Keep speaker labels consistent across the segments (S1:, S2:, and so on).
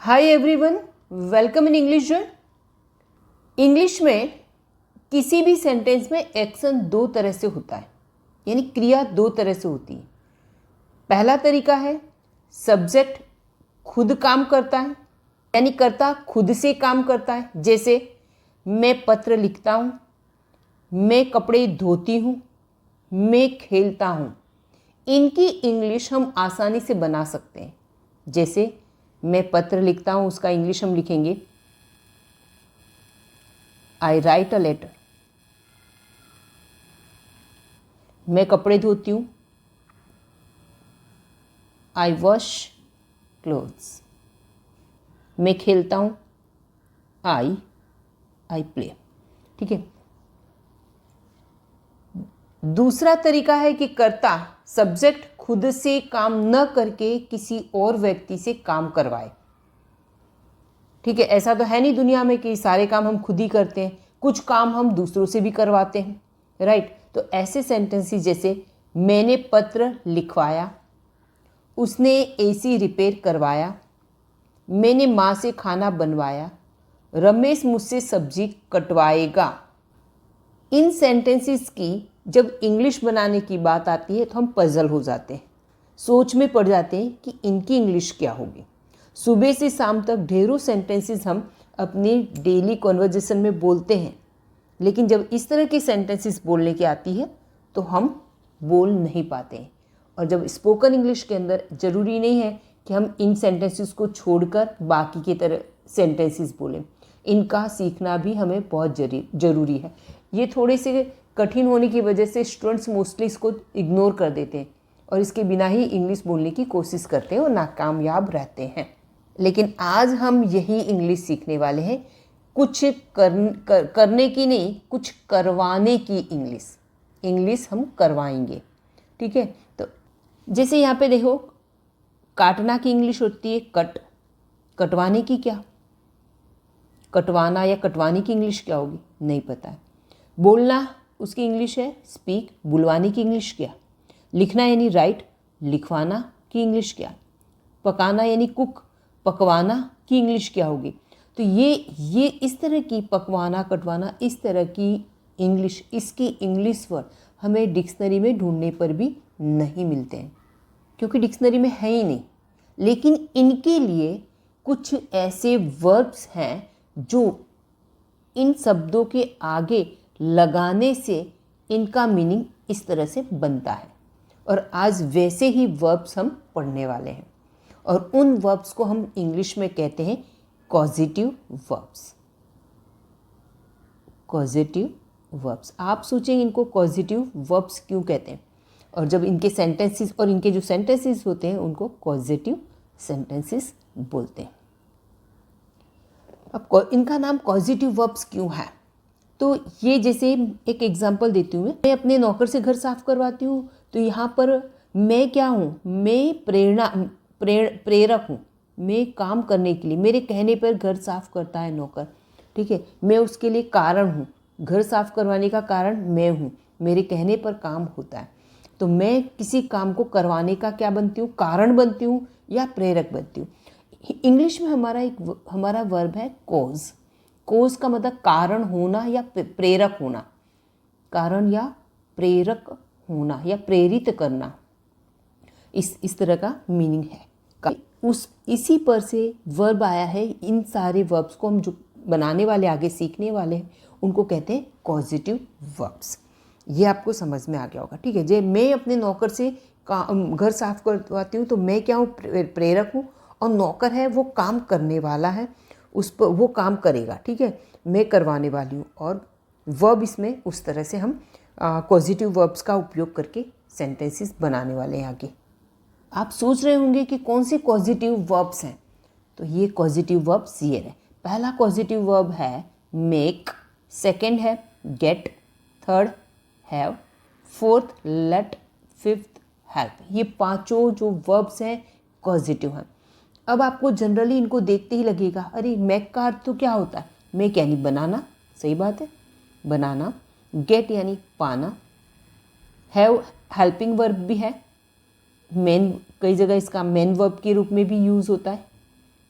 S1: Hi everyone, welcome in English journey. English में किसी भी सेंटेंस में एक्शन दो तरह से होता है, यानी क्रिया दो तरह से होती है। पहला तरीका है सब्जेक्ट खुद काम करता है, यानी कर्ता खुद से काम करता है। जैसे मैं पत्र लिखता हूँ, मैं कपड़े धोती हूँ, मैं खेलता हूँ। इनकी इंग्लिश हम आसानी से बना सकते हैं। जैसे मैं पत्र लिखता हूँ, उसका इंग्लिश हम लिखेंगे आई राइट अ लेटर। मैं कपड़े धोती हूँ, आई वॉश क्लोथ्स। मैं खेलता हूँ, आई प्ले। ठीक है। दूसरा तरीका है कि कर्ता सब्जेक्ट खुद से काम न करके किसी और व्यक्ति से काम करवाए। ठीक है, ऐसा तो है नहीं दुनिया में कि सारे काम हम खुद ही करते हैं, कुछ काम हम दूसरों से भी करवाते हैं, राइट। तो ऐसे सेंटेंसेस जैसे मैंने पत्र लिखवाया, उसने एसी रिपेयर करवाया, मैंने माँ से खाना बनवाया, रमेश मुझसे सब्जी कटवाएगा। इन सेंटेंसेस की जब इंग्लिश बनाने की बात आती है तो हम पजल हो जाते हैं, सोच में पड़ जाते हैं कि इनकी इंग्लिश क्या होगी। सुबह से शाम तक ढेरों सेंटेंसेस हम अपनी डेली कॉन्वर्जेशन में बोलते हैं, लेकिन जब इस तरह की सेंटेंसेस बोलने की आती है तो हम बोल नहीं पाते हैं। और जब स्पोकन इंग्लिश के अंदर ज़रूरी नहीं है कि हम इन सेंटेंसेस को छोड़कर बाकी की तरह सेंटेंसेस बोलें, इनका सीखना भी हमें बहुत ज़रूरी है। ये थोड़े से कठिन होने की वजह से स्टूडेंट्स मोस्टली इसको इग्नोर कर देते हैं और इसके बिना ही इंग्लिश बोलने की कोशिश करते हैं और नाकामयाब रहते हैं। लेकिन आज हम यही इंग्लिश सीखने वाले हैं, कुछ करने की नहीं, कुछ करवाने की इंग्लिश हम करवाएंगे। ठीक है। तो जैसे यहाँ पे देखो, काटना की इंग्लिश होती है कट, कटवाने की क्या, कटवाना या कटवाने की इंग्लिश क्या होगी नहीं पता है। बोलना उसकी इंग्लिश है स्पीक, बुलवाने की इंग्लिश क्या, लिखना यानी राइट, लिखवाना की इंग्लिश क्या, पकाना यानी कुक, पकवाना की इंग्लिश क्या होगी। तो ये इस तरह की पकवाना कटवाना इस तरह की इंग्लिश, इसकी इंग्लिश वर्ड हमें डिक्शनरी में ढूंढने पर भी नहीं मिलते हैं, क्योंकि डिक्शनरी में है ही नहीं। लेकिन इनके लिए कुछ ऐसे वर्ब्स हैं जो इन शब्दों के आगे लगाने से इनका मीनिंग इस तरह से बनता है। और आज वैसे ही वर्ब्स हम पढ़ने वाले हैं, और उन वर्ब्स को हम इंग्लिश में कहते हैं कॉजेटिव वर्ब्स। कॉजेटिव वर्ब्स, आप सोचेंगे इनको कॉजेटिव वर्ब्स क्यों कहते हैं, और जब इनके सेंटेंसेस और इनके जो सेंटेंसेस होते हैं उनको कॉजेटिव सेंटेंसेस बोलते हैं। अब इनका नाम कॉजेटिव वर्ब्स क्यों है, तो ये जैसे एक एग्जांपल देती हूँ। मैं अपने नौकर से घर साफ करवाती हूँ, तो यहाँ पर मैं क्या हूँ, मैं प्रेरक हूँ। मैं काम करने के लिए, मेरे कहने पर घर साफ करता है नौकर। ठीक है, मैं उसके लिए कारण हूँ, घर साफ करवाने का कारण मैं हूँ, मेरे कहने पर काम होता है। तो मैं किसी काम को करवाने का क्या बनती हूँ, कारण बनती हूँ या प्रेरक बनती हूँ। इंग्लिश में हमारा वर्ब है कोज। कोज का मतलब कारण होना या प्रेरक होना, कारण या प्रेरक होना या प्रेरित करना, इस तरह का मीनिंग है। इसी पर से वर्ब आया है। इन सारे वर्ब्स को हम जो बनाने वाले, आगे सीखने वाले हैं, उनको कहते हैं कॉजेटिव वर्ब्स। ये आपको समझ में आ गया होगा। ठीक है, जब मैं अपने नौकर से घर साफ करवाती हूँ तो मैं क्या हूँ, प्रेरक हूँ, और नौकर है वो काम करने वाला है, उस पर वो काम करेगा। ठीक है, मैं करवाने वाली हूँ, और वर्ब इसमें उस तरह से हम पॉजिटिव वर्ब्स का उपयोग करके सेंटेंसेस बनाने वाले हैं आगे। आप सोच रहे होंगे कि कौन से पॉजिटिव वर्ब्स हैं, तो ये पॉजिटिव वर्ब्स ये है। पहला पॉजिटिव वर्ब है मेक, सेकंड है get, third have, fourth let, fifth help. ये पांचों जो वर्ब्स हैं पॉजिटिव हैं। अब आपको जनरली इनको देखते ही लगेगा, अरे मेक का अर्थ तो क्या होता है, मेक यानी बनाना, सही बात है, बनाना। गेट यानी पाना। हैव हेल्पिंग वर्ब भी है, मेन, कई जगह इसका मेन वर्ब के रूप में भी यूज़ होता है।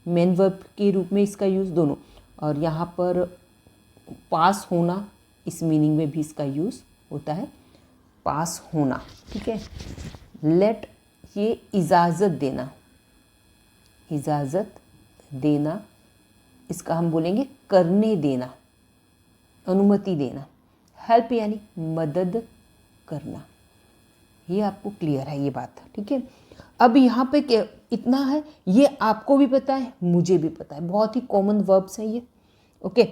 S1: मेन वर्ब के रूप में इसका यूज़ दोनों। और यहाँ पर पास होना, इस मीनिंग में भी इसका यूज़ होता है, पास होना। ठीक है। लेट, ये इजाज़त देना, इजाज़त देना, इसका हम बोलेंगे करने देना, अनुमति देना। हेल्प यानी मदद करना। ये आपको क्लियर है ये बात। ठीक है। अब यहाँ पे क्या इतना है, ये आपको भी पता है, मुझे भी पता है, बहुत ही कॉमन वर्ब्स हैं ये। ओके।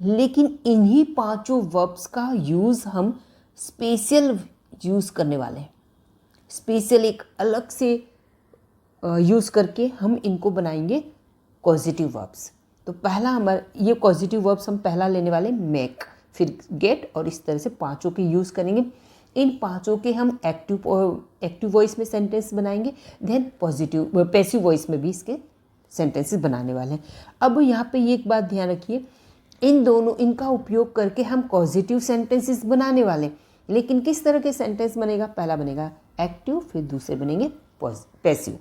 S1: लेकिन इन्हीं पांचों वर्ब्स का यूज़ हम स्पेशल यूज़ करने वाले हैं। स्पेशल एक अलग से यूज़ करके हम इनको बनाएंगे पॉजिटिव वर्ब्स। तो पहला हमारा ये पॉजिटिव वर्ब्स हम पहला लेने वाले मेक, फिर गेट, और इस तरह से पांचों के यूज़ करेंगे। इन पांचों के हम एक्टिव वॉइस में सेंटेंस बनाएंगे, देन पैसिव वॉइस में भी इसके सेंटेंसेस बनाने वाले हैं। अब यहाँ पे ये एक बात ध्यान रखिए, इनका उपयोग करके हम पॉजिटिव सेंटेंसेस बनाने वाले हैं। लेकिन किस तरह के सेंटेंस बनेगा? पहला बनेगा एक्टिव, फिर दूसरे बनेंगे पैसिव।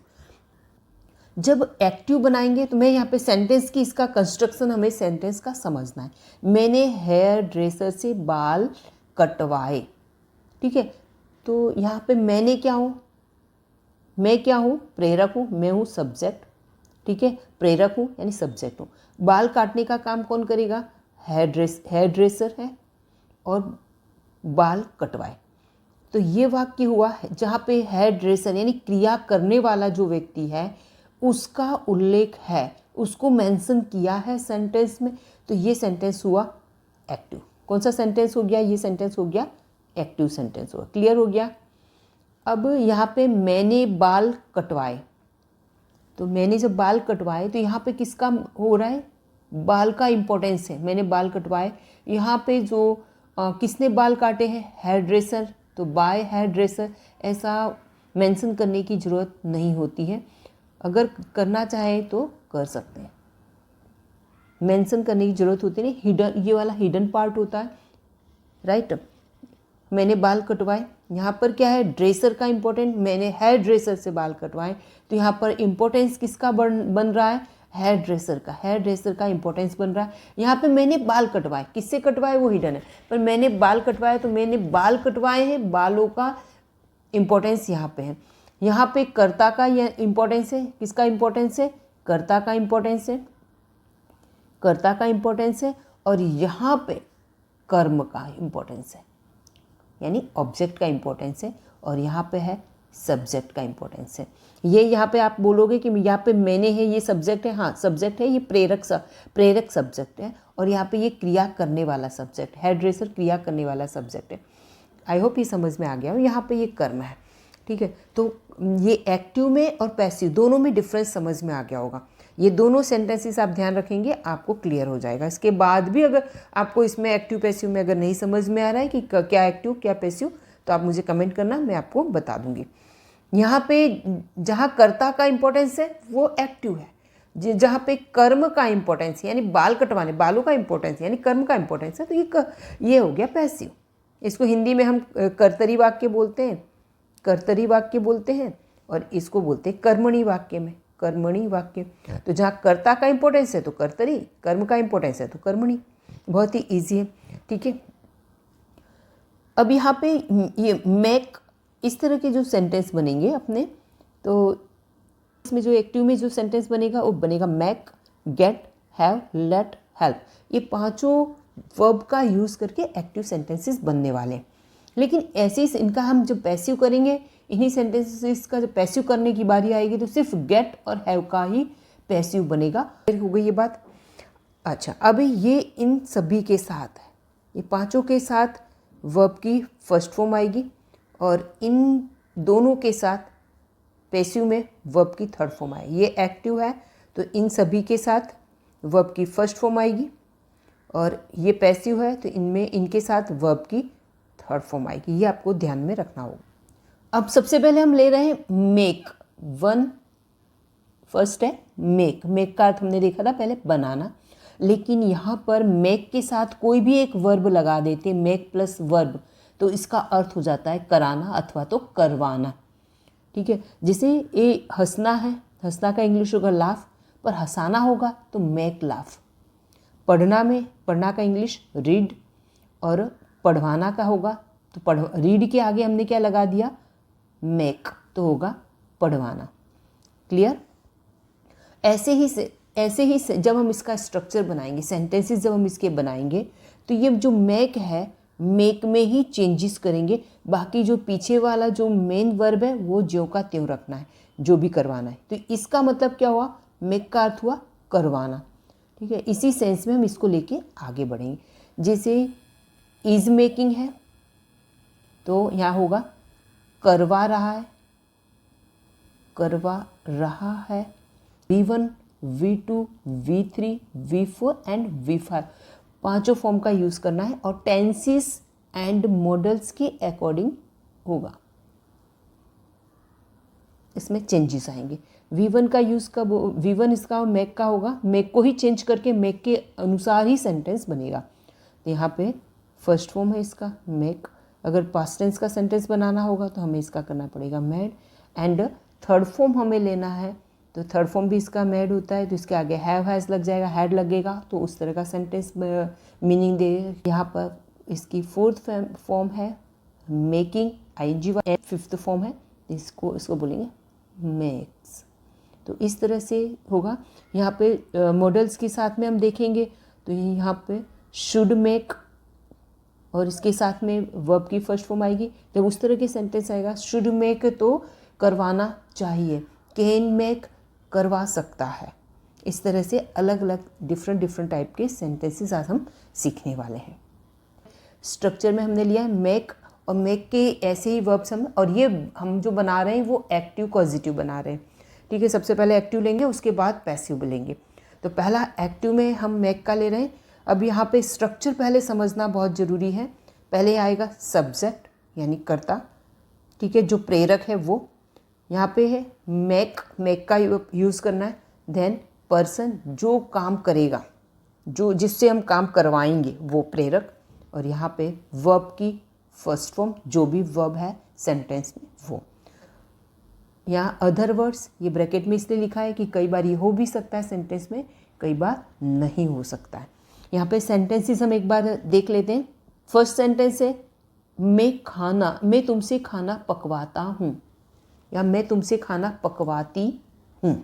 S1: जब एक्टिव बनाएंगे तो मैं यहाँ पे सेंटेंस की इसका कंस्ट्रक्शन हमें सेंटेंस का समझना है। मैंने हेयर ड्रेसर से बाल कटवाए। ठीक है। तो यहाँ पे मैंने क्या हूँ? मैं क्या हूँ? प्रेरक हूँ। मैं हूँ सब्जेक्ट। ठीक है। प्रेरक हूँ यानी सब्जेक्ट हूँ। बाल काटने का काम कौन करेगा? हेयर ड्रेसर है, और बाल कटवाए। तो ये वाक्य हुआ है जहाँ पे हेयर ड्रेसर यानी क्रिया करने वाला जो व्यक्ति है उसका उल्लेख है, उसको मेंशन किया है सेंटेंस में। तो ये सेंटेंस हुआ एक्टिव। कौन सा सेंटेंस हो गया? ये सेंटेंस हो गया एक्टिव सेंटेंस हुआ। क्लियर हो गया? अब यहाँ पे मैंने बाल कटवाए, तो मैंने जब बाल कटवाए तो यहाँ पे किसका हो रहा है? बाल का इम्पोर्टेंस है। मैंने बाल कटवाए, यहाँ पे जो किसने बाल काटे हैं? Hairdresser. तो बाय हेयर ड्रेसर ऐसा मेंशन करने की ज़रूरत नहीं होती है। अगर करना चाहें तो कर सकते हैं, मेंशन करने की ज़रूरत होती नहीं। हिडन, ये वाला हिडन पार्ट होता है, राइट। मैंने बाल कटवाए, यहाँ पर क्या है? ड्रेसर का इम्पोर्टेंट। मैंने हेयर ड्रेसर से बाल कटवाए, तो यहाँ पर इम्पोर्टेंस किसका बन रहा है? हेयर ड्रेसर का। हेयर ड्रेसर का इम्पोर्टेंस बन रहा है। यहाँ पे मैंने बाल कटवाए, किससे कटवाए वो हिडन है, पर मैंने बाल कटवाए तो मैंने बाल कटवाए हैं, बालों का इम्पोर्टेंस यहाँ पे है। यहाँ पे कर्ता का यह इम्पोर्टेंस है। किसका इम्पोर्टेंस है? कर्ता का इम्पोर्टेंस है। कर्ता का इम्पोर्टेंस है। और यहाँ पे कर्म का इम्पोर्टेंस है, यानी ऑब्जेक्ट का इम्पोर्टेंस है। और यहाँ पे है सब्जेक्ट का इम्पोर्टेंस है। ये यहाँ पे आप बोलोगे कि यहाँ पे मैंने है, ये सब्जेक्ट है। हाँ सब्जेक्ट है, ये प्रेरक सब्जेक्ट है। और यहाँ पे ये क्रिया करने वाला सब्जेक्ट, हेयर ड्रेसर क्रिया करने वाला सब्जेक्ट है। आई होप ये समझ में आ गया हो। यहाँ पे ये कर्म है। ठीक है। तो ये एक्टिव में और पैसिव दोनों में डिफरेंस समझ में आ गया होगा। ये दोनों सेंटेंसेस आप ध्यान रखेंगे, आपको क्लियर हो जाएगा। इसके बाद भी अगर आपको इसमें एक्टिव पैसिव में अगर नहीं समझ में आ रहा है कि क्या एक्टिव क्या पैसिव, तो आप मुझे कमेंट करना, मैं आपको बता दूंगी। यहाँ पे जहाँ कर्ता का इम्पोर्टेंस है वो एक्टिव है, जहाँ पे कर्म का इम्पोर्टेंस यानी बाल कटवाने, बालों का इम्पोर्टेंस यानी कर्म का इम्पोर्टेंस है, तो ये हो गया पैसिव। इसको हिंदी में हम कर्तरी वाक्य बोलते हैं, कर्तरी वाक्य बोलते हैं, और इसको बोलते हैं कर्मणी वाक्य में, कर्मणी वाक्य। तो जहाँ कर्ता का इम्पोर्टेंस है तो कर्तरी, कर्म का इम्पोर्टेंस है तो कर्मणी। बहुत ही ईजी है। ठीक है। अब यहाँ पे ये मेक, इस तरह के जो सेंटेंस बनेंगे अपने, तो इसमें जो एक्टिव में जो सेंटेंस बनेगा वो बनेगा make, get, have, let, help. ये पांचों वर्ब का यूज़ करके एक्टिव सेंटेंसेस बनने वाले हैं। लेकिन ऐसे ही इनका हम जब पैसिव करेंगे, इन्हीं सेंटेंसेस का जब पैसिव करने की बारी आएगी तो सिर्फ गेट और हैव का ही पैसिव बनेगा। हो गई ये बात। अच्छा, अभी ये इन सभी के साथ, ये पांचों के साथ वर्ब की फर्स्ट फॉर्म आएगी, और इन दोनों के साथ पैसिव में वर्ब की थर्ड फॉर्म आएगी। ये एक्टिव है तो इन सभी के साथ वर्ब की फर्स्ट फॉर्म आएगी, और ये पैसिव है तो इनमें इनके साथ वर्ब की थर्ड फॉर्म आएगी। ये आपको ध्यान में रखना होगा। अब सबसे पहले हम ले रहे हैं मेक। फर्स्ट है मेक। मेक का अर्थ हमने देखा था पहले बनाना, लेकिन यहाँ पर मेक के साथ कोई भी एक वर्ब लगा देते, मेक प्लस वर्ब, तो इसका अर्थ हो जाता है कराना अथवा तो करवाना। ठीक है। जैसे ये हंसना है, हंसना का इंग्लिश होगा लाफ, पर हंसाना होगा तो मेक लाफ। पढ़ना का इंग्लिश रीड, और पढ़वाना का होगा तो रीड के आगे हमने क्या लगा दिया, मेक, तो होगा पढ़वाना। क्लियर? ऐसे ही से जब हम इसका स्ट्रक्चर बनाएंगे, सेंटेंसेस जब हम इसके बनाएंगे, तो ये जो मेक है, मेक में ही चेंजेस करेंगे। बाकी जो पीछे वाला जो मेन वर्ब है वो ज्यों का त्यों रखना है, जो भी करवाना है। तो इसका मतलब क्या हुआ, मेक का अर्थ हुआ करवाना। ठीक है, इसी सेंस में हम इसको लेके आगे बढ़ेंगे। जैसे इज मेकिंग है तो यहाँ होगा करवा रहा है, करवा रहा है। V1, V2, V3, V4 and V5 पांचों फॉर्म का यूज़ करना है और टेंसेस एंड मॉडल्स के अकॉर्डिंग होगा, इसमें चेंजेस आएंगे। V1 का यूज़ कब, V1 इसका मेक का होगा, मेक को ही चेंज करके मेक के अनुसार ही सेंटेंस बनेगा। तो यहाँ पे फर्स्ट फॉर्म है इसका मेक। अगर पास्ट टेंस का सेंटेंस बनाना होगा तो हमें इसका करना पड़ेगा मेड। एंड थर्ड फॉर्म हमें लेना है तो थर्ड फॉर्म भी इसका मेड होता है, तो इसके आगे हैव हैज़ लग जाएगा, हैड लगेगा, तो उस तरह का सेंटेंस मीनिंग दे। यहाँ पर इसकी फोर्थ फॉर्म है making, ING, and fifth form है इसको बोलेंगे मेक्स। तो इस तरह से होगा। यहाँ पे मॉडल्स के साथ में हम देखेंगे तो यहाँ पे शुड मेक, और इसके साथ में वर्ब की फर्स्ट फॉर्म आएगी। जब उस तरह के सेंटेंस आएगा, शुड मेक तो करवाना चाहिए, कैन मेक करवा सकता है। इस तरह से अलग अलग डिफरेंट टाइप के सेंटेंसेस आज हम सीखने वाले हैं। स्ट्रक्चर में हमने लिया है मेक, और मेक के ऐसे ही वर्ब्स और ये हम जो बना रहे हैं वो एक्टिव पॉजिटिव बना रहे हैं। ठीक है, सबसे पहले एक्टिव लेंगे, उसके बाद पैसिव लेंगे। तो पहला एक्टिव में हम मेक का ले रहे हैं। अब यहाँ पे स्ट्रक्चर पहले समझना बहुत ज़रूरी है। पहले आएगा सब्जेक्ट यानी कर्ता, ठीक है, जो प्रेरक है वो यहाँ पे है। मेक का यूज़ करना है। देन पर्सन, जो काम करेगा, जो जिससे हम काम करवाएंगे वो प्रेरक, और यहाँ पे वर्ब की फर्स्ट फॉर्म, जो भी वर्ब है सेंटेंस में वो। यहाँ अदर वर्ड्स, ये ब्रैकेट में इसलिए लिखा है कि कई बार ये हो भी सकता है सेंटेंस में, कई बार नहीं हो सकता है। यहाँ पे सेंटेंसेस हम एक बार देख लेते हैं। फर्स्ट सेंटेंस है मैं तुमसे खाना पकवाता हूँ, या मैं तुमसे खाना पकवाती हूँ।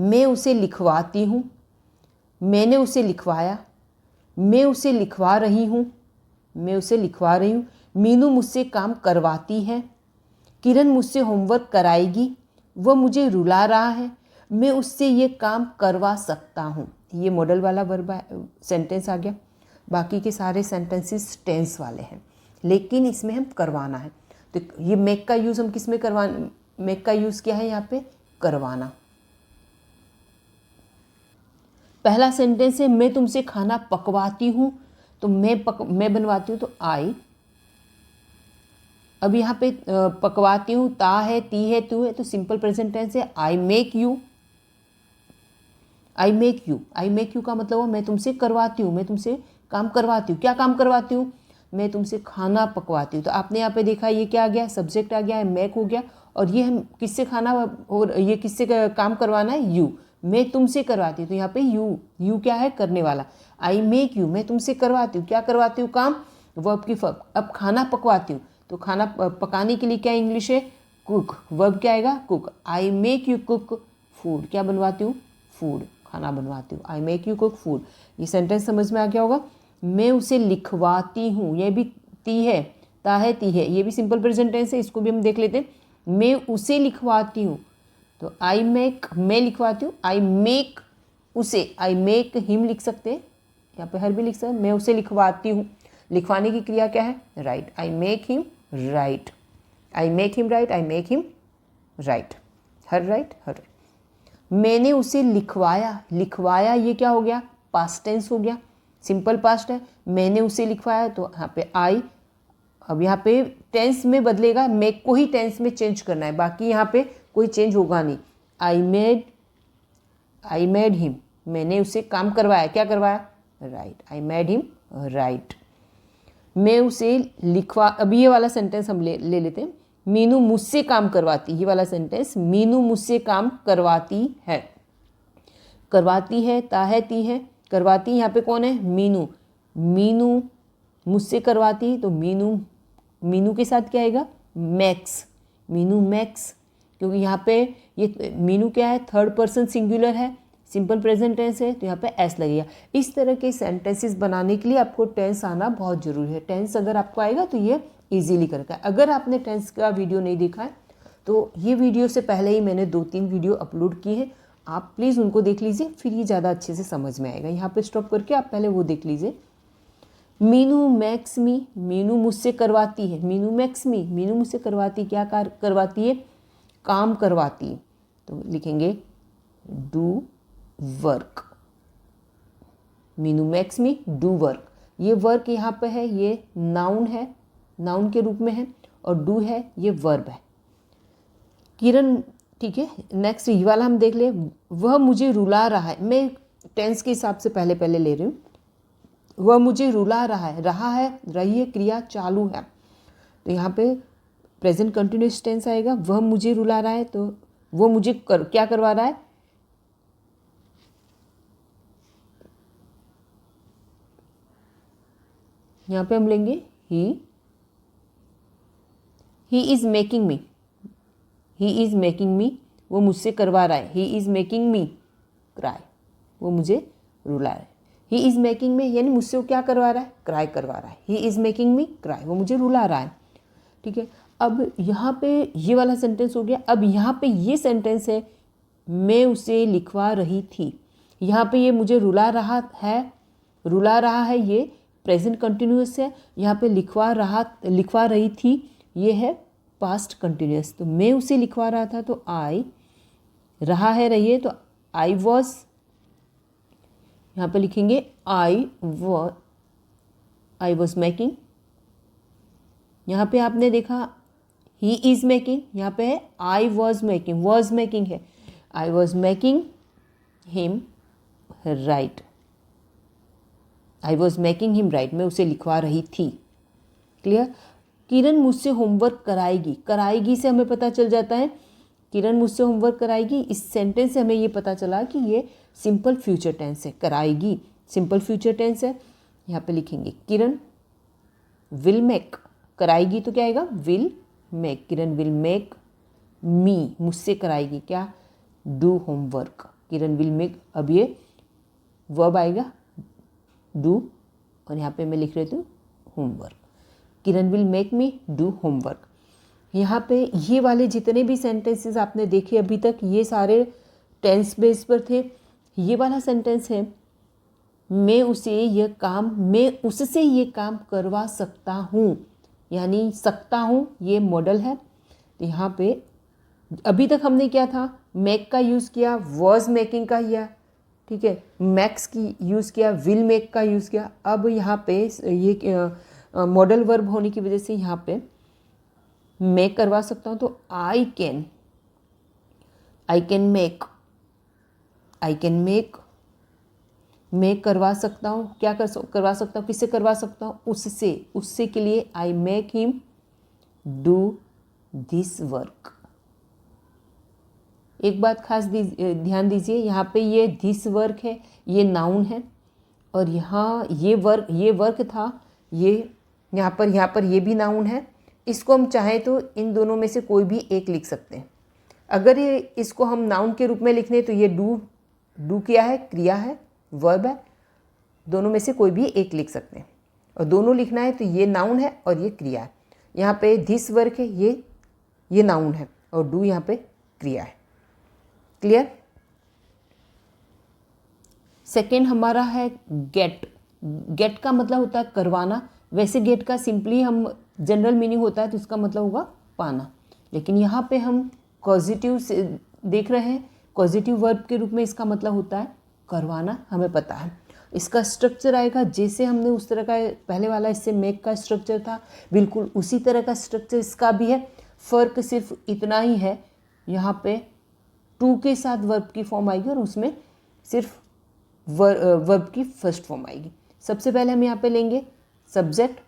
S1: मैं उसे लिखवाती हूँ, मैंने उसे लिखवाया, मैं उसे लिखवा रही हूँ, मैं उसे लिखवा रही हूँ। मीनू मुझसे काम करवाती है, किरण मुझसे होमवर्क कराएगी, वह मुझे रुला रहा है, मैं उससे ये काम करवा सकता हूँ। ये मॉडल वाला वर्ब सेंटेंस आ गया। बाकी के सारे सेंटेंसेस टेंस वाले हैं, लेकिन इसमें हम करवाना है। तो ये मेक का यूज़ हम किस में मेक का यूज़ किया है यहाँ पे, करवाना। पहला सेंटेंस है मैं तुमसे खाना पकवाती हूँ, तो मैं बनवाती हूँ तो आई। अब यहाँ पे पकवाती हूँ ता है, ती है, तू है, तो सिंपल प्रेजेंट टेंस है I make you. I make you का मतलब है मैं तुमसे करवाती हूँ, मैं तुमसे काम करवाती हूँ। क्या काम करवाती हूँ, मैं तुमसे खाना पकवाती हूँ। तो आपने यहाँ पे देखा ये क्या आ गया, सब्जेक्ट आ गया है, मेक हो गया, और ये हम किससे खाना और ये किससे काम करवाना है, यू। मैं तुमसे करवाती हूँ, तो यहाँ पे यू क्या है, करने वाला। आई मेक यू, मैं तुमसे करवाती हूँ। क्या करवाती हूँ, काम, वर्ब की फर्ब। अब खाना पकवाती हूँ, तो खाना पकाने के लिए क्या इंग्लिश है, कुक। वर्ब क्या आएगा, cook. I make you cook food, क्या बनवाती हूँ, फूड, खाना बनवाती हूँ। I make you cook food. ये सेंटेंस समझ में आ गया होगा। मैं उसे लिखवाती हूँ, ये भी ती है, ता है, ती है, ये भी सिंपल प्रेजेंट टेंस है, इसको भी हम देख लेते हैं। मैं उसे लिखवाती हूँ, तो आई मेक, मैं लिखवाती हूँ, आई मेक उसे, आई मेक हिम लिख सकते हैं, यहाँ पे हर भी लिख सकते हैं। मैं उसे लिखवाती हूँ, लिखवाने की क्रिया क्या है, right. I make him write, I make him write, I make him write, her write, her. मैंने उसे लिखवाया, ये क्या हो गया, पास्ट टेंस हो गया, सिंपल पास्ट है। मैंने उसे लिखवाया, तो यहाँ पे आई। अब यहाँ पे टेंस में बदलेगा, मेक को ही टेंस में चेंज करना है, बाकी यहाँ पे कोई चेंज होगा नहीं। आई मेड हिम, मैंने उसे काम करवाया, क्या करवाया, right. I made him right. मैं उसे अभी ये वाला सेंटेंस हम ले लेते हैं। मीनू मुझसे काम करवाती, ये वाला सेंटेंस, मीनू मुझसे काम करवाती है। करवाती है, ता है, ती है, करवाती, यहाँ पे कौन है, मीनू, मीनू मुझसे करवाती, तो मीनू, मीनू के साथ क्या आएगा, मैक्स, मीनू मैक्स, क्योंकि यहाँ पे ये मीनू क्या है, थर्ड पर्सन सिंगुलर है, सिंपल प्रेजेंट टेंस है, तो यहाँ पे एस लगेगा। इस तरह के सेंटेंसेस बनाने के लिए आपको टेंस आना बहुत ज़रूरी है। टेंस अगर आपको आएगा तो ये इजीली करेगा। अगर आपने टेंस का वीडियो नहीं देखा है तो ये वीडियो से पहले ही मैंने 2-3 वीडियो अपलोड की है, आप प्लीज़ उनको देख लीजिए, फिर ये ज़्यादा अच्छे से समझ में आएगा। यहाँ पे स्टॉप करके आप पहले वो देख लीजिए। मीनू मैक्स मी, मीनू मुझसे करवाती है, मीनू मैक्स मी, मीनू मुझसे करवाती, क्या करवाती है, काम करवाती, तो लिखेंगे do work, Meenu max me do work. ये वर्क यहाँ पे है, ये नाउन है, नाउन के रूप में है, और डू है, ये वर्ब है। किरण, ठीक है, नेक्स्ट ये वाला हम देख ले, वह मुझे रुला रहा है, मैं टेंस के हिसाब से पहले पहले ले रही हूँ। वह मुझे रुला रहा है, रही है क्रिया चालू है, तो यहाँ पे प्रेजेंट कंटिन्यूअस टेंस आएगा। वह मुझे रुला रहा है, तो वो मुझे क्या करवा रहा है, यहाँ पे हम लेंगे he is making me, he is making me, वो मुझसे करवा रहा है, he is making me cry, वो मुझे रुला रहा है। ही इज़ मेकिंग मी यानी मुझसे वो क्या करवा रहा है, क्राई करवा रहा है। He is making me cry, वो मुझे रुला रहा है। ठीक है, अब यहाँ पे ये वाला सेंटेंस हो गया। अब यहाँ पे ये सेंटेंस है, मैं उसे लिखवा रही थी। यहाँ पे ये मुझे रुला रहा है, ये प्रेजेंट कंटिन्यूअस है। यहाँ पे लिखवा रही थी, ये है पास्ट कंटिन्यूअस। तो मैं उसे लिखवा रहा था, तो आई, रहा है, रहिए, तो आई वॉज, यहाँ पे लिखेंगे आई वॉज मेकिंग। यहाँ पे आपने देखा ही इज़ मेकिंग, यहाँ पे है आई वॉज मेकिंग है, I was making him write, I was making him right, मैं उसे लिखवा रही थी। क्लियर। किरण मुझसे होमवर्क कराएगी से हमें पता चल जाता है, किरण मुझसे होमवर्क कराएगी। इस सेंटेंस से हमें ये पता चला कि ये सिंपल फ्यूचर टेंस है, कराएगी सिंपल फ्यूचर टेंस है। यहाँ पे लिखेंगे किरण विल मेक, कराएगी तो क्या आएगा, will make, Kiran will make me, मुझसे कराएगी क्या, do homework, Kiran will make, अब ये वर्ब आएगा डू, और यहाँ पे मैं लिख रही हूँ homework, Kiran will make me do homework. यहाँ पे ये वाले जितने भी सेंटेंसेस आपने देखे अभी तक, ये सारे टेंस बेस पर थे। ये वाला सेंटेंस है, मैं उससे ये काम करवा सकता हूँ, यानी सकता हूँ, ये मॉडल है। तो यहाँ पे अभी तक हमने क्या था, मेक का यूज़ किया, वॉज मेकिंग का किया, ठीक है, मैक्स की यूज़ किया, विल मेक का यूज़ किया। अब यहाँ पे ये मॉडल वर्ब होने की वजह से यहाँ पे मेक करवा सकता हूँ, तो आई कैन मेक, मैं करवा सकता हूँ, क्या करवा सकता हूँ, किससे करवा सकता हूँ, उससे के लिए आई make him do this work. एक बात खास ध्यान दीजिए, यहाँ पे ये दिस वर्क है, ये नाउन है, और यहाँ ये वर्क था, ये यहाँ पर ये भी नाउन है। इसको हम चाहें तो इन दोनों में से कोई भी एक लिख सकते हैं। अगर ये इसको हम नाउन के रूप में लिखने तो ये डू क्या है, क्रिया है, वर्ब है, दोनों में से कोई भी एक लिख सकते हैं। और दोनों लिखना है तो ये नाउन है और ये क्रिया है। यहाँ पे दिस वर्क है, ये नाउन है, और डू यहाँ पे क्रिया है। क्लियर। सेकेंड हमारा है गेट का मतलब होता है करवाना। वैसे गेट का सिंपली हम जनरल मीनिंग होता है तो इसका मतलब होगा पाना, लेकिन यहाँ पे हम पॉजिटिव से देख रहे हैं, पॉजिटिव वर्ब के रूप में इसका मतलब होता है करवाना, हमें पता है। इसका स्ट्रक्चर आएगा जैसे हमने उस तरह का पहले वाला इससे मेक का स्ट्रक्चर था, बिल्कुल उसी तरह का स्ट्रक्चर इसका भी है। फ़र्क सिर्फ इतना ही है, यहाँ पे टू के साथ वर्ब की फॉर्म आएगी और उसमें सिर्फ वर्ब की फर्स्ट फॉर्म आएगी। सबसे पहले हम यहाँ पे लेंगे सब्जेक्ट,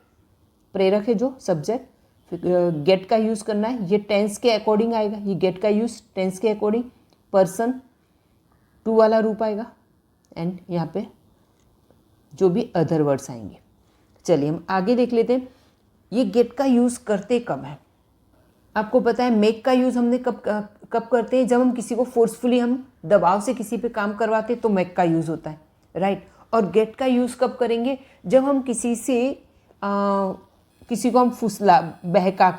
S1: प्रेरक है जो सब्जेक्ट, फिर गेट का यूज़ करना है, ये टेंस के अकॉर्डिंग आएगा, ये गेट का यूज़ टेंस के अकॉर्डिंग। पर्सन टू वाला रूप आएगा, एंड यहाँ पे जो भी अदर वर्ड्स आएंगे। चलिए हम आगे देख लेते हैं। ये गेट का यूज़ करते कब है? आपको पता है मेक का यूज़ हमने कब करते हैं? जब हम किसी को फोर्सफुली हम दबाव से किसी पे काम करवाते हैं तो मेक का यूज़ होता है, राइट। और गेट का यूज़ कब करेंगे? जब हम किसी को हम फुसला बहका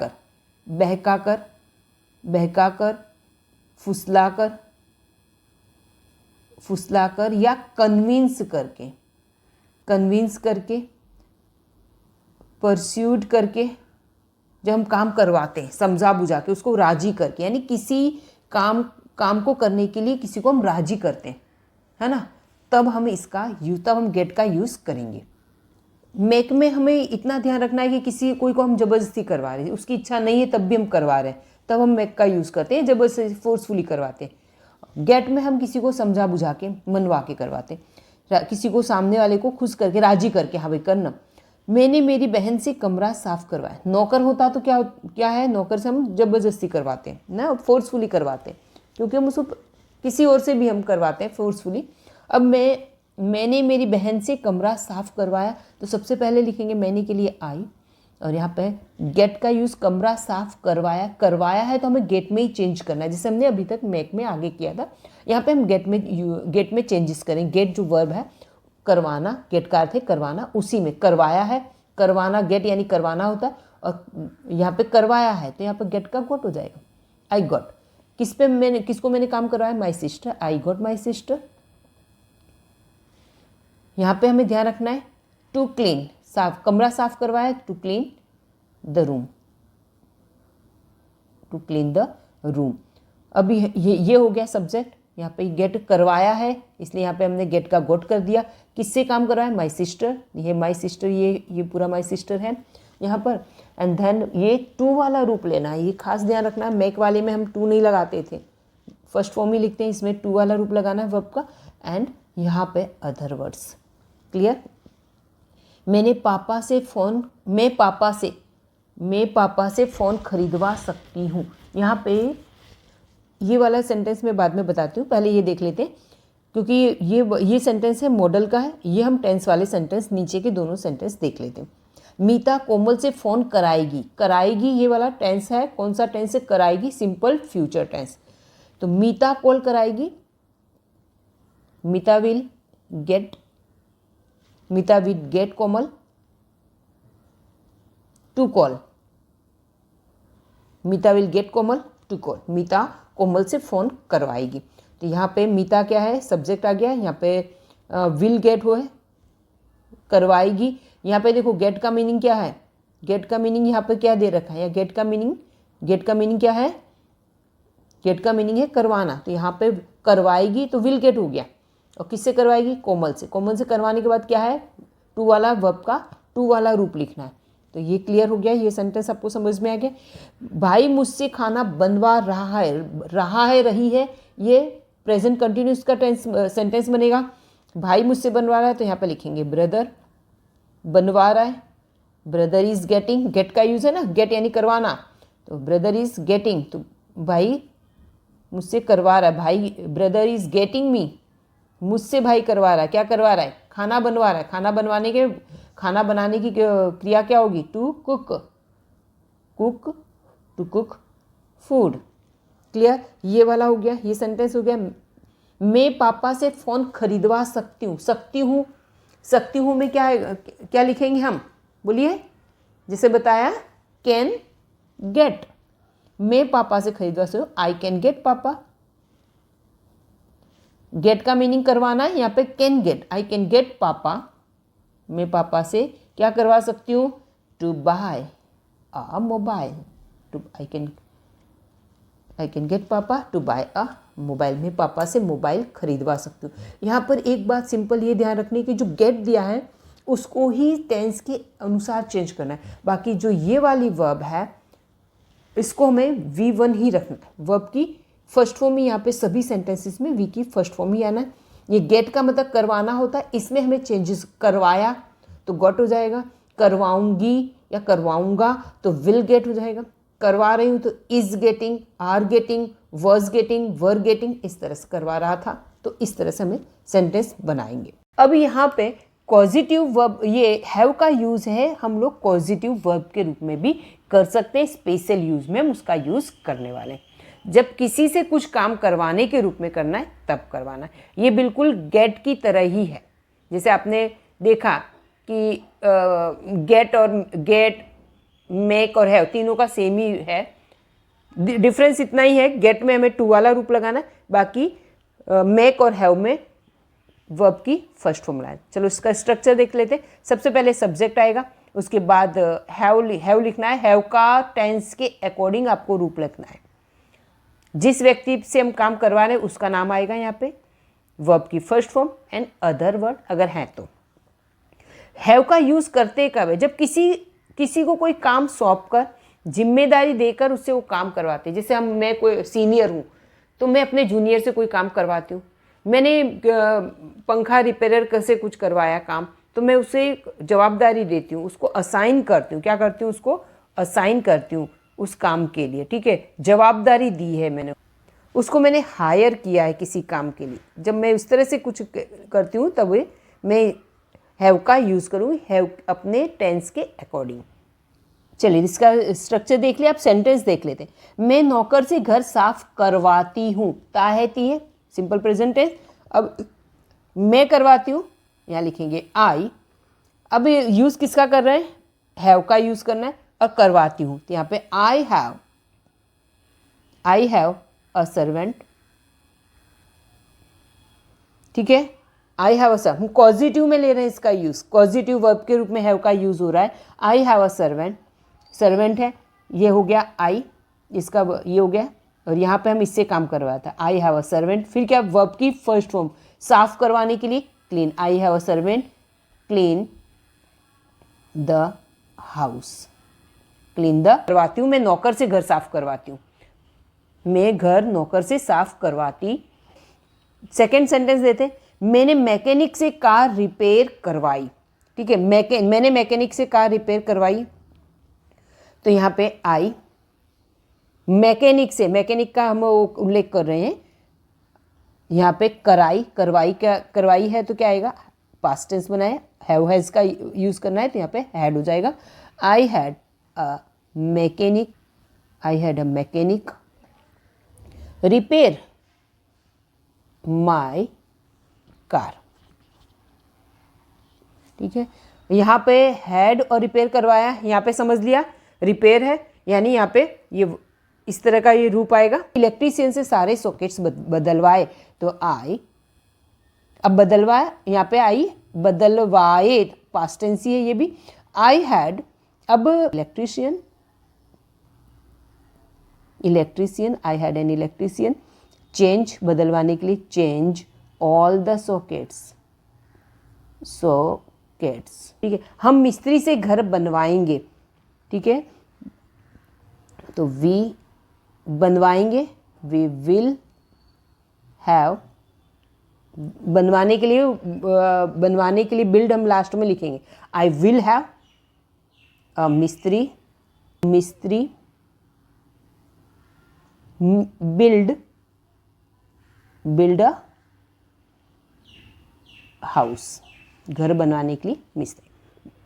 S1: कर फुसला कर या कन्विंस करके परस्यूड करके जब हम काम करवाते हैं, समझा बुझा के उसको राजी करके, यानी किसी काम को करने के लिए किसी को हम राजी करते हैं, है ना, तब हम गेट का यूज़ करेंगे। मेक में हमें इतना ध्यान रखना है कि कोई को हम ज़बरदस्ती करवा रहे हैं, उसकी इच्छा नहीं है तब भी हम करवा रहे हैं, तब हम मेक का यूज़ करते हैं, ज़बरदस्ती फोर्सफुली करवाते हैं। गेट में हम किसी को समझा बुझा के मनवा के करवाते हैं, किसी को सामने वाले को खुश करके राजी करके, हाँ भाई करना। मैंने मेरी बहन से कमरा साफ करवाया। नौकर होता तो क्या है, नौकर से हम ज़बरदस्ती करवाते हैं ना, फोर्सफुली करवाते हैं, क्योंकि हम उसको किसी और से भी हम करवाते हैं फोर्सफुली। अब मैंने मेरी बहन से कमरा साफ करवाया, तो सबसे पहले लिखेंगे मैंने के लिए आई, और यहाँ पे गेट का यूज़ करवाया है तो हमें गेट में ही चेंज करना है, जैसे हमने अभी तक मेक में आगे किया था। यहाँ पे हम गेट में चेंजेस करें। गेट जो वर्ब है करवाना, गेट का अर्थ है करवाना, उसी में करवाया है, करवाना गेट यानी करवाना होता है, और यहाँ पे करवाया है तो यहाँ पे गेट का गोट हो जाएगा, आई गॉट। किसको मैंने काम करवाया? My sister, I got my sister. यहाँ पे हमें ध्यान रखना है टू क्लीन, कमरा साफ करवाया, टू क्लीन द रूम। अभी ये हो गया सब्जेक्ट। यहाँ पे गेट करवाया है इसलिए यहाँ पे हमने गेट का गोट कर दिया। किससे काम करवाया? My sister. ये माई सिस्टर, ये पूरा माई सिस्टर है यहाँ पर। एंड देन ये टू वाला रूप लेना है, ये खास ध्यान रखना है। मेक वाले में हम टू नहीं लगाते थे, फर्स्ट फॉर्म ही लिखते हैं, इसमें टू वाला रूप लगाना है वर्ब का। एंड यहाँ पे अदर वर्ड्स, क्लियर। मैं पापा से फ़ोन खरीदवा सकती हूँ। यहाँ पे ये वाला सेंटेंस मैं बाद में बताती हूँ, पहले ये देख लेते हैं, क्योंकि ये सेंटेंस है मॉडल का है। ये हम टेंस वाले सेंटेंस, नीचे के दोनों सेंटेंस देख लेते हैं। मीता कोमल से फ़ोन कराएगी, ये वाला टेंस है। कौन सा टेंस है? कराएगी, सिंपल फ्यूचर टेंस। तो मीता कॉल कराएगी, Meeta will get Komal to call. Meeta will get Komal to call. Meeta Komal से फ़ोन करवाएगी। तो यहाँ पे मीता क्या है? सब्जेक्ट आ गया। यहाँ पे विल गेट हो है, करवाएगी। यहाँ पे देखो गेट का मीनिंग क्या है? गेट का मीनिंग यहाँ पे क्या दे रखा है? या गेट का मीनिंग क्या है? गेट का मीनिंग है करवाना। तो यहाँ पे करवाएगी तो विल गेट हो गया। और किससे करवाएगी? कोमल से। कोमल से करवाने के बाद क्या है? टू वाला वर्ब का टू वाला रूप लिखना है। तो ये क्लियर हो गया, ये सेंटेंस आपको समझ में आ गया। भाई मुझसे खाना बनवा रहा है, रही है, ये प्रेजेंट कंटिन्यूस का सेंटेंस बनेगा। भाई मुझसे बनवा रहा है तो यहाँ पे लिखेंगे ब्रदर बनवा रहा है। ब्रदर इज गेटिंग, गेट का यूज़ है ना, गेट यानी करवाना। तो ब्रदर इज गेटिंग, तो भाई मुझसे करवा रहा है। भाई ब्रदर इज गेटिंग मी, मुझसे भाई करवा रहा है। क्या करवा रहा है? खाना बनवा रहा है। खाना बनाने की क्रिया क्या होगी? To cook food. क्लियर? ये वाला हो गया, ये सेंटेंस हो गया। मैं पापा से फ़ोन खरीदवा सकती हूँ में क्या लिखेंगे हम? बोलिए, जैसे बताया कैन गेट। मैं पापा से खरीदवा सकती हूँ, I can get papa. Get का मीनिंग करवाना है, यहाँ पे can get, I can get papa. मैं पापा से क्या करवा सकती हूँ? To buy a mobile. I can get papa to buy a mobile. में पापा से मोबाइल खरीदवा सकती हूँ। यहाँ पर एक बात सिंपल ये ध्यान रखने की, जो गेट दिया है उसको ही टेंस के अनुसार चेंज करना है। बाकी जो ये वाली वर्ब है इसको हमें V1 ही रखना है। वर्ब की फर्स्ट फॉर्म ही यहाँ पे सभी सेंटेंसेस में वी की फर्स्ट फॉर्म ही आना है। ये गेट का मतलब करवाना होता है, इसमें हमें चेंजेस, करवाया तो गॉट हो जाएगा, करवाऊंगी या करवाऊंगा तो विल गेट हो जाएगा, करवा रही हूँ तो is getting, are getting, was getting, were getting, इस तरह से करवा रहा था तो इस तरह से हमें सेंटेंस बनाएंगे। अब यहाँ पे कॉजिटिव वर्ब, ये हैव का यूज़ है, हम लोग कॉजिटिव वर्ब के रूप में भी कर सकते हैं। स्पेशल यूज़ में हम उसका यूज़ करने वाले हैं। जब किसी से कुछ काम करवाने के रूप में करना है तब करवाना है। ये बिल्कुल गेट की तरह ही है। जैसे आपने देखा कि गेट और गेट, मेक और हैव तीनों का सेम ही है। डिफरेंस इतना ही है, गेट में हमें टू वाला रूप लगाना है, बाकी मेक और हैव में वर्ब की फर्स्ट फॉर्म लाए। चलो इसका स्ट्रक्चर देख लेते हैं। सबसे पहले सब्जेक्ट आएगा, उसके बाद हैव लिखना है। हैव का टेंस के अकॉर्डिंग आपको रूप लिखना है। जिस व्यक्ति से हम काम करवा रहे हैं उसका नाम आएगा यहाँ पे, वर्ब की first form and other word अगर हैं तो। हैव का यूज़ करते कब है? जब किसी को कोई काम सौंप कर, जिम्मेदारी देकर उससे वो काम करवाते हैं। जैसे मैं कोई सीनियर हूँ तो मैं अपने जूनियर से कोई काम करवाती हूँ। मैंने पंखा रिपेयर से कुछ करवाया काम, तो मैं उसे जवाबदारी देती हूँ, उसको असाइन करती हूँ। क्या करती हूँ? उसको असाइन करती हूँ उस काम के लिए, ठीक है। जवाबदारी दी है मैंने उसको, मैंने हायर किया है किसी काम के लिए। जब मैं इस तरह से कुछ करती हूँ तब मैं हैव का यूज़ करूँगी, हैव अपने टेंस के अकॉर्डिंग। चलिए इसका स्ट्रक्चर देख लिया, आप सेंटेंस देख लेते हैं। मैं नौकर से घर साफ करवाती हूँ, ताहती है सिंपल प्रेजेंट टेंस। अब मैं करवाती हूँ, यहाँ लिखेंगे आई। अब यूज़ किसका कर रहे हैं? हैव का यूज़ करना है। और करवाती हूँ तो यहाँ पे आई हैव अ सर्वेंट, ठीक है। आई हैव अ सर्वेंट, हम पॉजिटिव में ले रहे हैं इसका यूज़, पॉजिटिव वर्ब के रूप में हैव का यूज़ हो रहा है। I have a servant, servant है, ये हो गया आई, इसका ये हो गया, और यहाँ पे हम इससे काम करवाया था। आई हैव अ सर्वेंट, फिर क्या? वर्ब की फर्स्ट फॉर्म साफ करवाने के लिए clean. I have a servant clean the house, clean the करवाती हूँ, मैं नौकर से घर साफ करवाती हूँ, मैं घर नौकर से साफ करवाती। सेकेंड सेंटेंस देते, मैंने मैकेनिक से कार रिपेयर करवाई, ठीक है। मैंने मैकेनिक से कार रिपेयर करवाई, तो यहाँ पे आई मैकेनिक से, मैकेनिक का हम उल्लेख कर रहे हैं, यहाँ पे करवाई है तो क्या आएगा? पास्ट टेंस बनाया, हैव हैज का यूज़ करना है तो यहाँ पे हैड हो जाएगा। I had a mechanic, I had a mechanic repair my car, ठीक है। यहाँ पे हैड और रिपेयर करवाया, यहाँ पे समझ लिया रिपेयर है, यानी यहाँ पे ये इस तरह का ये रूप आएगा। इलेक्ट्रीशियन से सारे सॉकेट्स बदलवाए, तो आई, अब बदलवाया, यहाँ पे आई बदलवाए, पास्ट टेंस ही है ये भी। आई हैड, अब electrician I had an electrician change, बदलवाने के लिए चेंज ऑल द सॉकेट्स, ठीक है। हम मिस्त्री से घर बनवाएंगे, ठीक है, तो वी बनवाएंगे, वी विल हैव, बनवाने के लिए बिल्ड हम लास्ट में लिखेंगे। आई विल हैव अ मिस्त्री बिल्ड अ हाउस, घर बनवाने के लिए मिस्त्री,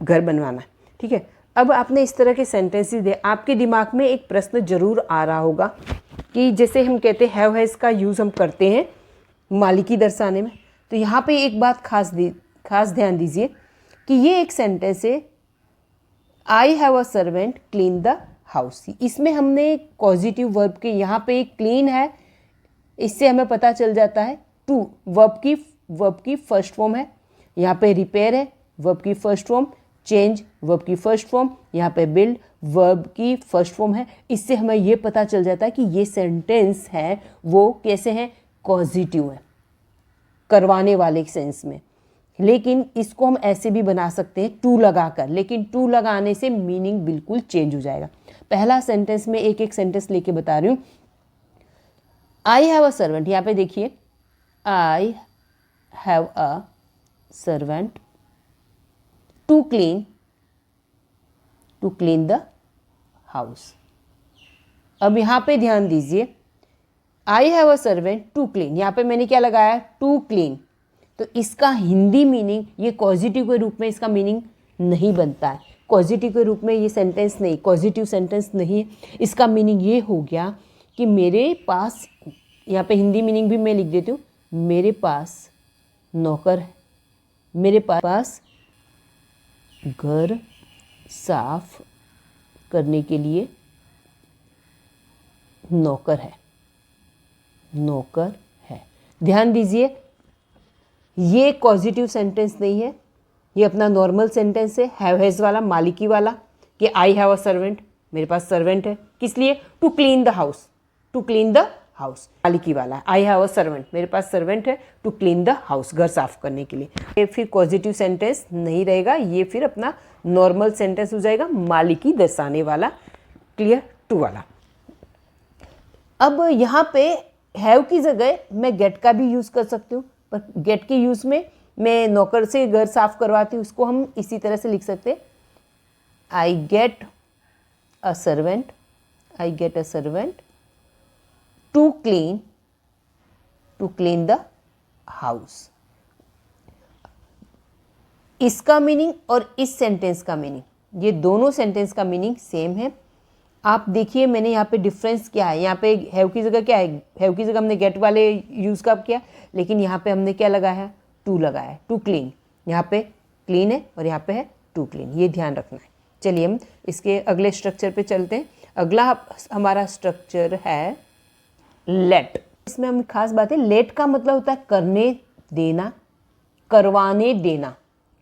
S1: घर बनवाना, ठीक है। अब आपने इस तरह के सेंटेंसेस दे, आपके दिमाग में एक प्रश्न जरूर आ रहा होगा कि जैसे हम कहते हैं हैव हैज़ का यूज़ हम करते हैं मालिकी दर्शाने में, तो यहाँ पे एक बात खास ध्यान दीजिए कि ये एक सेंटेंस है, I have a servant clean the house. इसमें हमने पॉजिटिव वर्ब के, यहाँ पे एक क्लीन है, इससे हमें पता चल जाता है टू वर्ब की फर्स्ट फॉर्म है। यहाँ पे रिपेयर है, वर्ब की फर्स्ट फॉर्म, चेंज वर्ब की फर्स्ट फॉर्म, यहाँ पे बिल्ड वर्ब की फर्स्ट फॉर्म है। इससे हमें ये पता चल जाता है कि ये सेंटेंस है वो कैसे हैं? पॉजिटिव है, करवाने वाले सेंस में। लेकिन इसको हम ऐसे भी बना सकते हैं टू लगाकर, लेकिन टू लगाने से मीनिंग बिल्कुल चेंज हो जाएगा। पहला सेंटेंस में एक सेंटेंस लेके बता रही हूँ। आई हैव अ सर्वेंट, यहाँ पे देखिए, I have a servant to clean the house. अब यहाँ पे ध्यान दीजिए, I have a servant to clean, यहाँ पे मैंने क्या लगाया, टू क्लीन। तो इसका हिंदी मीनिंग, ये कॉजिटिव के रूप में इसका मीनिंग नहीं बनता है, कॉजिटिव के रूप में ये सेंटेंस नहीं, कॉजिटिव सेंटेंस नहीं है। इसका मीनिंग ये हो गया कि मेरे पास, यहाँ पे हिंदी मीनिंग भी मैं लिख देती हूँ, मेरे पास नौकर है, मेरे पास घर साफ करने के लिए नौकर है, नौकर है। ध्यान दीजिए, ये पॉजिटिव सेंटेंस नहीं है, ये अपना नॉर्मल सेंटेंस है, हैव हैज़ वाला, मालिकी वाला, कि आई हैव अ सर्वेंट, मेरे पास सर्वेंट है, किस लिए, to clean the house, to clean the house, मालिकी वाला है। आई हैव अ सर्वेंट, मेरे पास सर्वेंट है टू क्लीन द हाउस, घर साफ करने के लिए। ये फिर पॉजिटिव सेंटेंस नहीं रहेगा, ये फिर अपना नॉर्मल सेंटेंस हो जाएगा, मालिकी दर्शाने वाला, क्लियर, टू वाला। अब यहाँ पे हैव की जगह मैं गेट का भी यूज़ कर सकती हूँ, पर गेट के यूज़ में मैं नौकर से घर साफ करवाती हूँ, उसको हम इसी तरह से लिख सकते हैं, I get a servant, I get a servant to clean the house. इसका मीनिंग और इस सेंटेंस का मीनिंग, ये दोनों सेंटेंस का मीनिंग सेम है। आप देखिए मैंने यहाँ पे डिफरेंस क्या है, यहाँ पे हैव की जगह क्या है, हैव की जगह हमने गेट वाले यूज़ कब किया, लेकिन यहाँ पे हमने क्या लगाया है, टू लगाया है, टू क्लीन। यहाँ पे क्लीन है और यहाँ पे है टू क्लीन, ये ध्यान रखना है। चलिए हम इसके अगले स्ट्रक्चर पे चलते हैं। अगला हमारा स्ट्रक्चर है लेट। इसमें हम खास बात है, लेट का मतलब होता है करने देना, करवाने देना,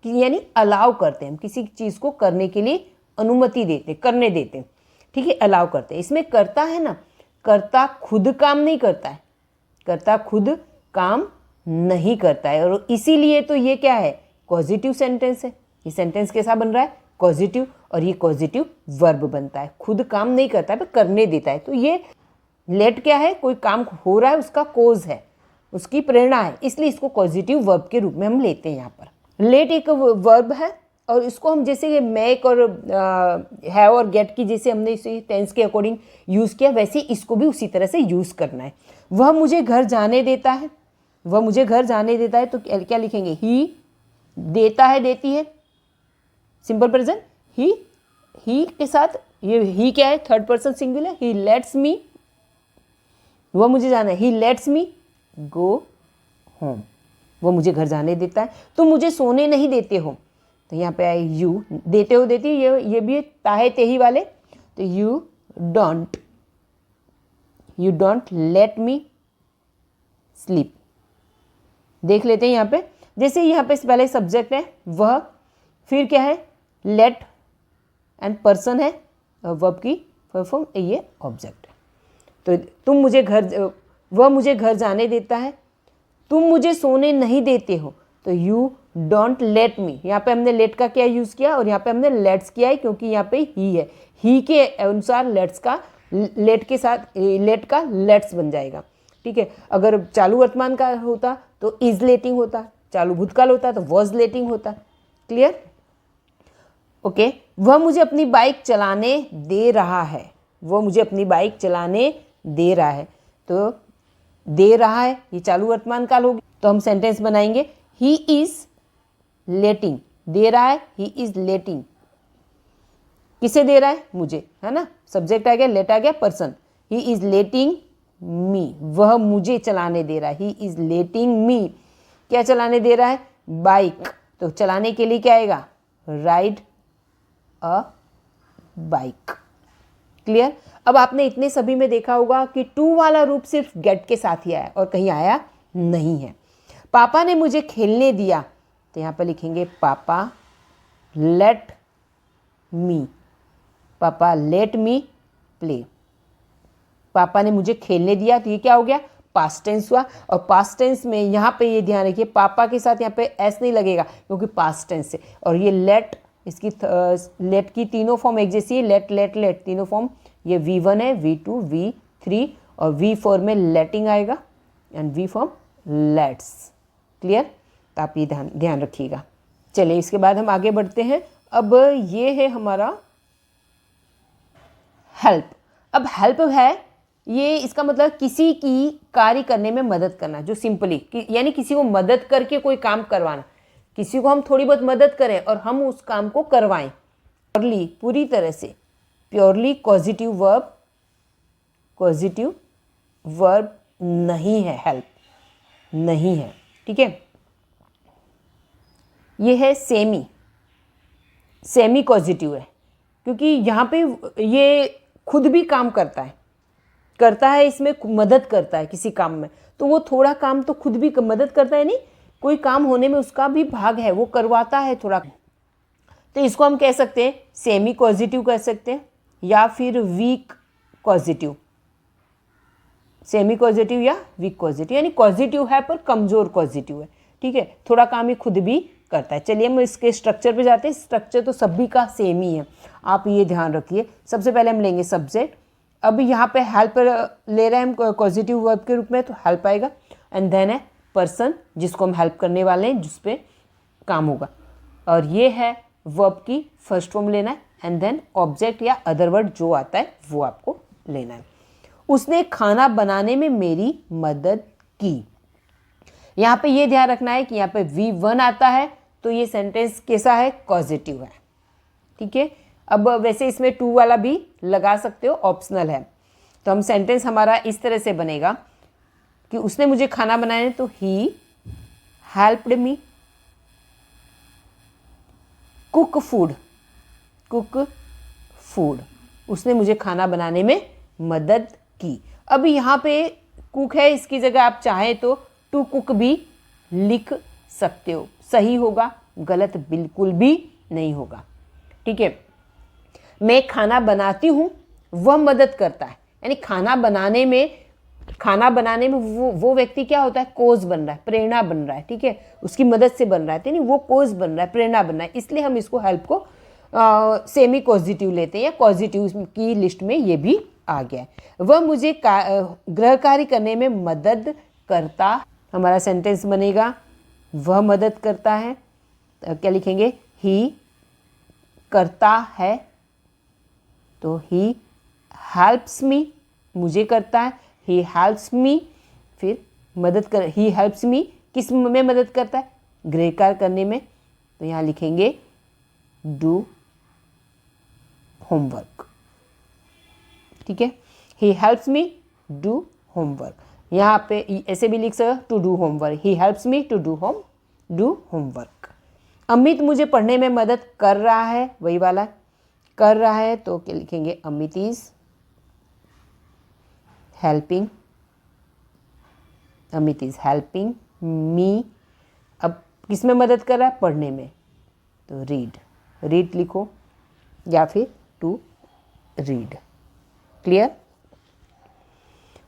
S1: कि यानी अलाउ करते हैं हम किसी चीज़ को करने के लिए, अनुमति देते, करने देते हैं, ठीक है, अलाउ करते हैं। इसमें करता है ना, करता खुद काम नहीं करता है, करता खुद काम नहीं करता है, और इसीलिए तो ये क्या है, पॉजिटिव सेंटेंस है। ये सेंटेंस कैसा बन रहा है, पॉजिटिव, और ये पॉजिटिव वर्ब बनता है, खुद काम नहीं करता है पर करने देता है। तो ये लेट क्या है, कोई काम हो रहा है, उसका कोज है, उसकी प्रेरणा है, इसलिए इसको पॉजिटिव वर्ब के रूप में हम लेते हैं। यहाँ पर लेट एक वर्ब है, और इसको हम जैसे मेक और हैव और गेट की जैसे हमने इसे टेंस के अकॉर्डिंग यूज़ किया, वैसे इसको भी उसी तरह से यूज़ करना है। वह मुझे घर जाने देता है, वह मुझे घर जाने देता है, तो क्या लिखेंगे, ही देता है, देती है, सिंपल प्रेजेंट, ही के साथ ये ही क्या है, third person singular, he let's मी, वह मुझे जाना है, ही लेट्स मी गो होम, वो मुझे घर जाने देता है। तुम मुझे सोने नहीं देते हो, तो यहाँ पे आए यू, देते हो, देती, ये भी ताहे तेही वाले, तो you don't let me sleep. देख लेते हैं यहाँ पे, जैसे यहाँ पे पहले सब्जेक्ट है वह, फिर क्या है, लेट एंड पर्सन है, वर्ब की फॉर्म, ये ऑब्जेक्ट है। तो तुम मुझे घर, वह मुझे घर जाने देता है, तुम मुझे सोने नहीं देते हो, तो यू डोंट लेट मी। यहाँ पे हमने लेट का क्या यूज़ किया, और यहाँ पे हमने लेट्स किया है, क्योंकि यहाँ पे ही है, ही के अनुसार लेट्स का, लेट के साथ लेट का लेट्स बन जाएगा, ठीक है। अगर चालू वर्तमान का होता तो इज लेटिंग होता, चालू भूतकाल होता तो वॉज लेटिंग होता, क्लियर, ओके। वह मुझे अपनी बाइक चलाने दे रहा है, वह मुझे अपनी बाइक चलाने दे रहा है, तो दे रहा है ये चालू वर्तमान काल होगी, तो हम सेंटेंस बनाएंगे, ही इज लेटिंग, दे रहा है, ही इज लेटिंग, किसे दे रहा है, मुझे, है ना, सब्जेक्ट आ गया, लेट आ गया, पर्सन, ही इज लेटिंग मी, वह मुझे चलाने दे रहा है, ही इज लेटिंग मी, क्या चलाने दे रहा है, बाइक, तो चलाने के लिए क्या आएगा, राइड अ बाइक, क्लियर। अब आपने इतने सभी में देखा होगा कि टू वाला रूप सिर्फ गेट के साथ ही आया और कहीं आया नहीं है। पापा ने मुझे खेलने दिया, तो यहाँ पर लिखेंगे पापा लेट मी, पापा लेट मी प्ले, पापा ने मुझे खेलने दिया, तो ये क्या हो गया, पास्ट टेंस हुआ। और पास्ट टेंस में यहाँ पे ये ध्यान रखिए, पापा के साथ यहाँ पे एस नहीं लगेगा, क्योंकि पास्ट टेंस है। और ये लेट, इसकी लेट की तीनों फॉर्म एक जैसी है, लेट लेट लेट तीनों फॉर्म, ये V1 है, V2, V3 और V4 में लेटिंग आएगा, and V form let's, clear. तो आप ये ध्यान रखिएगा। चलिए इसके बाद हम आगे बढ़ते हैं। अब ये है हमारा हेल्प। अब हेल्प है ये इसका मतलब किसी की कार्य करने में मदद करना, जो सिंपली यानी किसी को मदद करके कोई काम करवाना, किसी को हम थोड़ी बहुत मदद करें और हम उस काम को करवाएं। प्योरली, पूरी तरह से प्योरली कॉजिटिव वर्ब नहीं है, हेल्प नहीं है, ठीक है। ये है सेमी कॉजिटिव है, क्योंकि यहाँ पे ये खुद भी काम करता है, इसमें मदद करता है किसी काम में, तो वो थोड़ा काम तो खुद भी मदद करता है, नहीं कोई काम होने में उसका भी भाग है, वो करवाता है थोड़ा, तो इसको हम कह सकते हैं सेमी पॉजिटिव कह सकते हैं, या फिर वीक पॉजिटिव, सेमी पॉजिटिव या वीक पॉजिटिव, यानी पॉजिटिव है पर कमज़ोर पॉजिटिव है, ठीक है, थोड़ा काम ये खुद भी करता है। चलिए हम इसके स्ट्रक्चर पे जाते हैं। स्ट्रक्चर तो सभी का सेम ही है, आप ये ध्यान रखिए। सबसे पहले हम लेंगे सब्जेक्ट, अब यहाँ पे हेल्प ले रहे हैं हम पॉजिटिव वर्ब के रूप में, तो हेल्प आएगा, एंड देन है पर्सन जिसको हम हेल्प करने वाले हैं, जिस पे काम होगा, और ये है वर्ब की फर्स्ट फॉर्म लेना है, एंड देन ऑब्जेक्ट या अदर वर्ड जो आता है वो आपको लेना है। उसने खाना बनाने में मेरी मदद की। यहाँ पे ये ध्यान रखना है कि यहाँ पे V1 आता है तो ये सेंटेंस कैसा है, पॉजिटिव है, ठीक है। अब वैसे इसमें टू वाला भी लगा सकते हो, ऑप्शनल है। तो हम सेंटेंस हमारा इस तरह से बनेगा कि उसने मुझे खाना बनाया, तो he helped me cook food, उसने मुझे खाना बनाने में मदद की। अब यहाँ पे कुक है, इसकी जगह आप चाहें तो टू कुक भी लिख सकते हो, सही होगा, गलत बिल्कुल भी नहीं होगा, ठीक है। मैं खाना बनाती हूँ, वह मदद करता है, यानी खाना बनाने में वो व्यक्ति क्या होता है, कोज बन रहा है, प्रेरणा बन रहा है, ठीक है, उसकी मदद से बन रहा है, यानी वो कोज बन रहा है, प्रेरणा बन रहा है, इसलिए हम इसको हेल्प को सेमी पॉजिटिव लेते हैं, या पॉजिटिव की लिस्ट में ये भी आ गया है। वह मुझे गृह कार्य करने में मदद करता, हमारा सेंटेंस बनेगा वह मदद करता है, क्या लिखेंगे, ही करता है, तो ही हेल्प्स मी, मुझे करता है, ही हेल्प्स मी, फिर मदद कर, ही हेल्प्स मी किस में मदद करता है, गृह कार्य करने में, तो यहाँ लिखेंगे डू होमवर्क, ठीक है, he helps me do homework. यहाँ पे ऐसे भी लिख सकते to do homework, he helps me to do homework. Amit मुझे पढ़ने में मदद कर रहा है, वही वाला कर रहा है, तो क्या लिखेंगे, अमित इज हेल्पिंग मी। अब किस में मदद कर रहा है, पढ़ने में, तो रीड लिखो, या फिर टू रीड। क्लियर।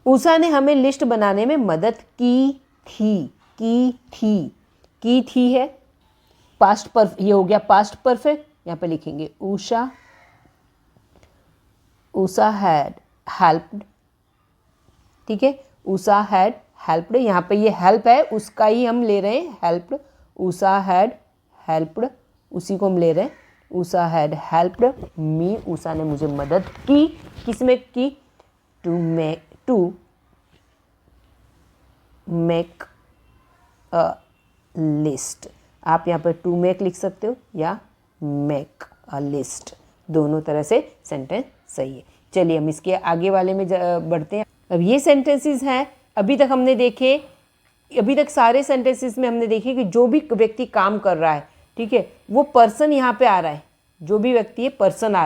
S1: उषा ने हमें लिस्ट बनाने में मदद की थी है पास्ट परफेक्ट, ये हो गया पास्ट परफेक्ट। यहाँ पे लिखेंगे उषा हैड हेल्प्ड, ठीक है, उषा हैड हेल्प्ड, यहाँ पे ये हेल्प है उसका ही हम ले रहे हैं, हेल्प्ड, उषा हैड हेल्प्ड, उसी को हम ले रहे हैं, Usha had helped me, Usha ने मुझे मदद की, किसमें की, टू मेक अ लिस्ट। आप यहाँ पर टू मेक लिख सकते हो या मेक अ लिस्ट, दोनों तरह से सेंटेंस सही है। चलिए हम इसके आगे वाले में बढ़ते हैं। अब ये सेंटेंसेस हैं, अभी तक हमने देखे, अभी तक सारे सेंटेंसेस में हमने देखे कि जो भी व्यक्ति काम कर रहा है, ठीक है, वो पर्सन यहाँ पे आ रहा है, जो भी व्यक्ति है पर्सन आ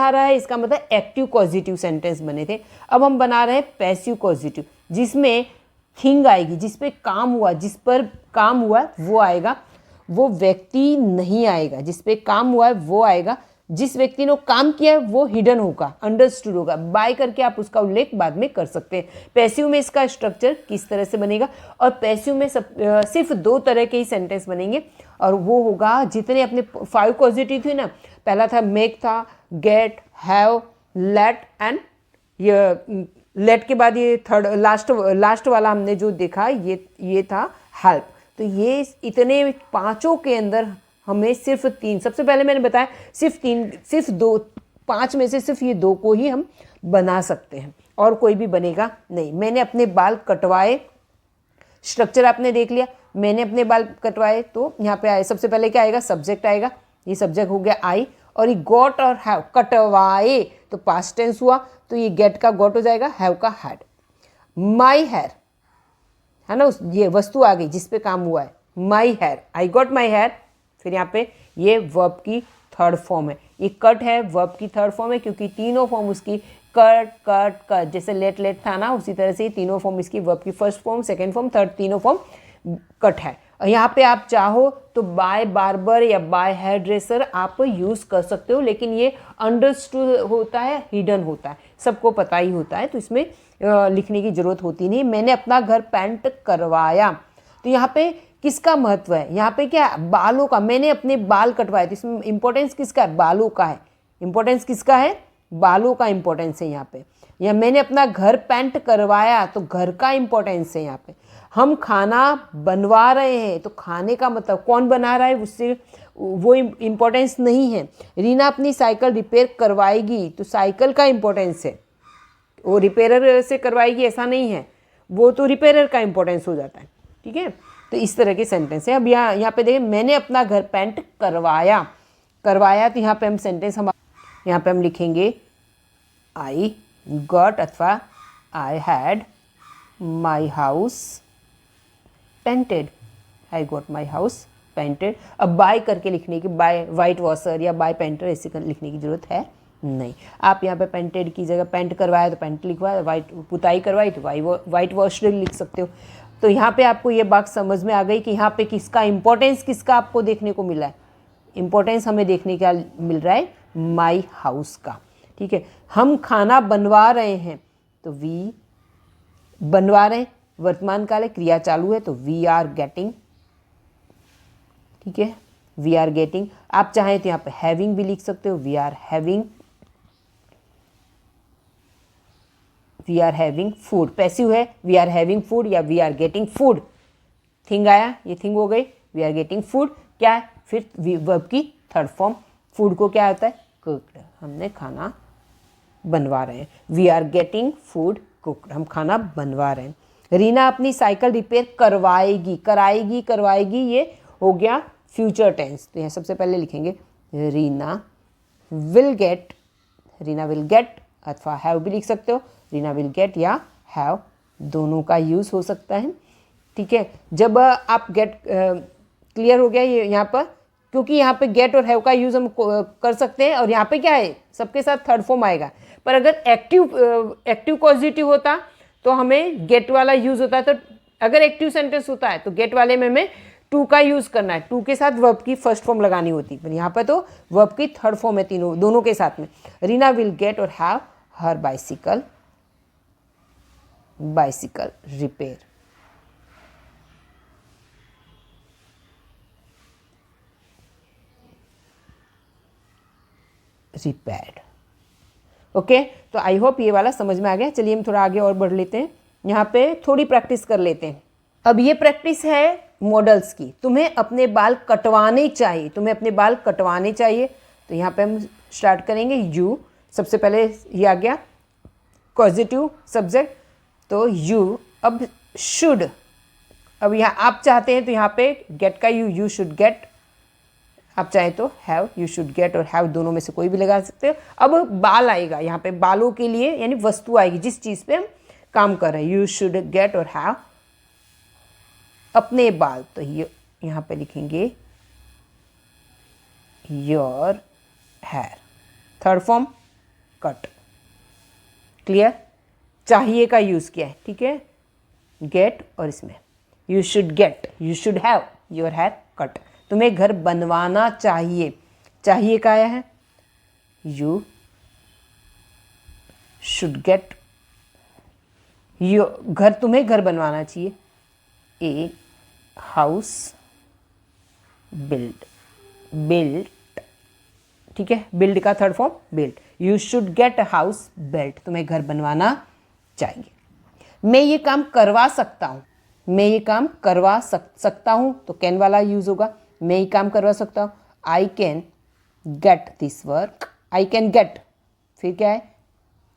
S1: रहा है, इसका मतलब एक्टिव पॉजिटिव सेंटेंस बने थे। अब हम बना रहे हैं पैसिव पॉजिटिव, जिसमें थिंग आएगी, जिस पे काम हुआ, जिस पर काम हुआ वो आएगा, वो व्यक्ति नहीं आएगा, जिस पे काम हुआ है वो आएगा, जिस व्यक्ति ने काम किया है वो हिडन होगा, अंडरस्टूड होगा, बाय करके आप उसका उल्लेख बाद में कर सकते हैं। पैसिव में इसका स्ट्रक्चर किस तरह से बनेगा, और पैसिव में सिर्फ दो तरह के ही सेंटेंस बनेंगे, और वो होगा जितने अपने 5 पॉजिटिव थे ना, पहला था मेक था, गेट, हैव, लेट, एंड ये लेट के बाद ये थर्ड लास्ट वाला हमने जो देखा ये था हेल्प। तो ये इतने 5 के अंदर हमें सिर्फ 3, सबसे पहले मैंने बताया सिर्फ 2, 5 में से सिर्फ ये 2 को ही हम बना सकते हैं। और कोई भी बनेगा नहीं। मैंने अपने बाल कटवाए, स्ट्रक्चर आपने देख लिया, मैंने अपने बाल कटवाए, तो यहाँ पे आए सबसे पहले क्या आएगा, सब्जेक्ट आएगा, ये सब्जेक्ट हो गया आई, और ये गॉट और हैव, कटवाए तो पास्ट टेंस हुआ, तो ये गेट का गॉट हो जाएगा, हैव का हैड। माई हेयर है ना, ये वस्तु आ गई जिस पे काम हुआ है, my hair, I got my hair. फिर यहाँ पे ये वर्ब की थर्ड फॉर्म है, ये कट है वर्ब की थर्ड फॉर्म है, क्योंकि तीनों फॉर्म उसकी कट कट कट, जैसे लेट लेट था ना, उसी तरह से ये तीनों फॉर्म इसकी वर्ब की first form, second form, third, तीनों फॉर्म कट है। और यहाँ पे आप चाहो तो बाय बार्बर या बाय हेयर ड्रेसर आप यूज़ कर सकते हो, लेकिन ये अंडरस्टूड होता है, हिडन होता है, सबको पता ही होता है, तो इसमें लिखने की ज़रूरत होती नहीं। मैंने अपना घर पेंट करवाया, तो यहाँ पे किसका महत्व है, यहाँ पे क्या है, बालों का। मैंने अपने बाल कटवाए, तो इसमें इंपॉर्टेंस किसका है, बालों का है। इंपॉर्टेंस किसका है, बालों का इंपॉर्टेंस है यहाँ पे। या मैंने अपना घर पेंट करवाया, तो घर का इंपॉर्टेंस है यहाँ पे। हम खाना बनवा रहे हैं, तो खाने का मतलब कौन बना रहा है, उससे वो इम्पोर्टेंस नहीं है। रीना अपनी साइकिल रिपेयर करवाएगी, तो साइकिल का इम्पोर्टेंस है, वो रिपेयरर से करवाएगी ऐसा नहीं है, वो तो रिपेयरर का इम्पोर्टेंस हो जाता है। ठीक है, तो इस तरह के सेंटेंस है। अब यहाँ पे देखिए, मैंने अपना घर पेंट करवाया, करवाया, तो यहाँ पे हम सेंटेंस यहाँ पे हम लिखेंगे आई गॉट अथवा I had my house painted, I got my house painted. अब बाय करके लिखने की, बाय वाइट वॉशर या बाय पेंटर ऐसे लिखने की जरूरत है नहीं। आप यहाँ पे पेंटेड की जगह पेंट करवाया तो पेंट लिखवाया, वाइट पुताई करवाई तो वाइट वॉशर लिख सकते हो। तो यहाँ पे आपको ये बात समझ में आ गई कि यहाँ पे किसका इंपॉर्टेंस, किसका आपको देखने को मिला है, इंपॉर्टेंस हमें देखने का मिल रहा है माई हाउस का। ठीक है, हम खाना बनवा रहे हैं, तो वी बनवा रहे हैं, वर्तमान काल है, क्रिया चालू है, तो वी आर गेटिंग। ठीक है, वी आर गेटिंग। आप चाहें तो यहाँ पे हैविंग भी लिख सकते हो, we are having, we are having food. Passive है, वी आर हैविंग फूड या we are getting food. Thing आया, ये थिंग हो गई, वी आर गेटिंग फूड क्या है, फिर वर्ब की थर्ड फॉर्म। फूड को क्या होता है, कुक्ड, हमने खाना बनवा रहे हैं, we are getting food cooked, हम खाना बनवा रहे हैं। रीना अपनी साइकिल रिपेयर करवाएगी, कराएगी, करवाएगी, ये हो गया फ्यूचर टेंस। तो यहाँ सबसे पहले लिखेंगे Reena will get, Reena will get अथवा हैव भी लिख सकते हो, रीना विल गेट या हैव, दोनों का यूज़ हो सकता है। ठीक है, जब आप गेट क्लियर हो गया ये यहाँ पर, क्योंकि यहाँ पे गेट और हैव का यूज़ हम कर सकते हैं, और यहाँ पे क्या है, सबके साथ थर्ड फॉर्म आएगा। पर अगर एक्टिव पॉजिटिव होता तो हमें गेट वाला यूज़ होता है, तो अगर एक्टिव सेंटेंस होता है तो गेट वाले में हमें टू का यूज़ करना है, टू के साथ वर्ब की फर्स्ट फॉर्म लगानी होती, पर यहाँ पर तो वर्ब की थर्ड फॉर्म है, तीनों दोनों के साथ में। रीना विल गेट और have her bicycle repair. Repaired. Okay, तो आई होप ये वाला समझ में आ गया। चलिए हम थोड़ा आगे और बढ़ लेते हैं, यहाँ पे थोड़ी प्रैक्टिस कर लेते हैं। अब ये प्रैक्टिस है मॉडल्स की, तुम्हें अपने बाल कटवाने चाहिए, तुम्हें अपने बाल कटवाने चाहिए। तो यहाँ पे हम स्टार्ट करेंगे यू, सबसे पहले ये आ गया पॉजिटिव सब्जेक्ट, तो यू। अब शुड, अब यहाँ आप चाहते हैं तो यहाँ पे गेट का यू शुड गेट, आप चाहे तो हैव, यू शुड गेट और हैव दोनों में से कोई भी लगा सकते हो। अब बाल आएगा, यहाँ पे बालों के लिए यानी वस्तु आएगी जिस चीज़ पे हम काम कर रहे हैं, यू शुड गेट और हैव अपने बाल, तो ये यहाँ पे लिखेंगे your hair, third form cut. Clear, चाहिए का यूज़ किया है। ठीक है, गेट और इसमें you should get, you should have your hair cut, तुम्हें घर बनवाना चाहिए, चाहिए का आया है यू शुड गेट, घर, तुम्हें घर बनवाना चाहिए, ए हाउस बिल्ड, बिल्ट। ठीक है, बिल्ड का third form build, you should get a house built, तुम्हें घर बनवाना चाहिए। मैं ये काम करवा सकता हूँ, मैं ये काम करवा सकता हूँ, तो कैन वाला यूज होगा, मैं ये काम करवा सकता हूँ, I can get this work, I can gate, फिर क्या है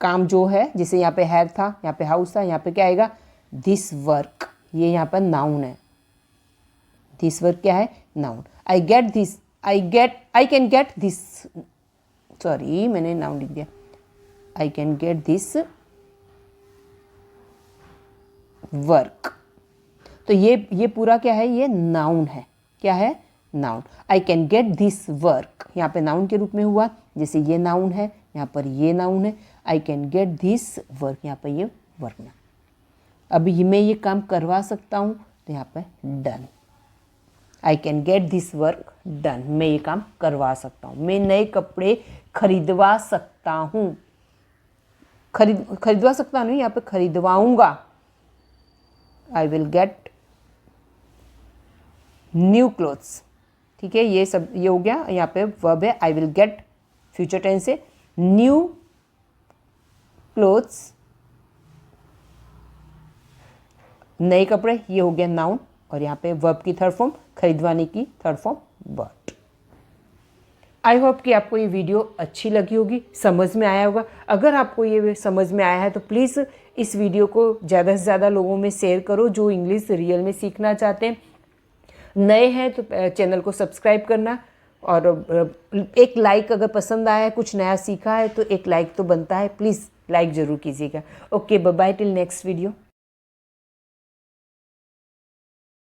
S1: काम जो है, जैसे यहाँ पे हैव था, यहाँ पे हाउस था, यहाँ पे क्या आएगा, दिस वर्क, ये यहाँ पर नाउन है। दिस वर्क क्या है, noun. I get this, I can get this, sorry मैंने नाउन लिख दिया, आई कैन गेट दिस वर्क। तो ये पूरा क्या है, ये नाउन है। क्या है, noun. I can get this work, यहाँ पे नाउन के रूप में हुआ, जैसे ये नाउन है, यहाँ पर ये नाउन है। आई कैन गेट दिस वर्क, यहाँ पर ये वर्क ना। अब मैं ये काम करवा सकता हूँ, तो यहाँ पर done. I can get this work done, मैं ये काम करवा सकता हूँ। मैं नए कपड़े खरीदवा सकता हूँ, खरीदवा सकता नहीं, यहाँ पे खरीदवाऊंगा। I will get new clothes, ठीक है, ये सब ये हो गया। यहाँ पे वर्ब है I will get, future tense है, न्यू क्लोथ्स, नए कपड़े, ये हो गया नाउन। और यहाँ पे वर्ब की थर्ड फॉर्म, खरीदवाने की third form but. I hope कि आपको ये वीडियो अच्छी लगी होगी, समझ में आया होगा। अगर आपको ये समझ में आया है तो प्लीज़ इस वीडियो को ज़्यादा से ज़्यादा लोगों में शेयर करो जो इंग्लिश रियल में सीखना चाहते हैं। नए हैं तो चैनल को सब्सक्राइब करना, और एक लाइक, अगर पसंद आया है, कुछ नया सीखा है तो एक लाइक तो बनता है, प्लीज़ लाइक ज़रूर कीजिएगा। Okay, bye bye, till next video.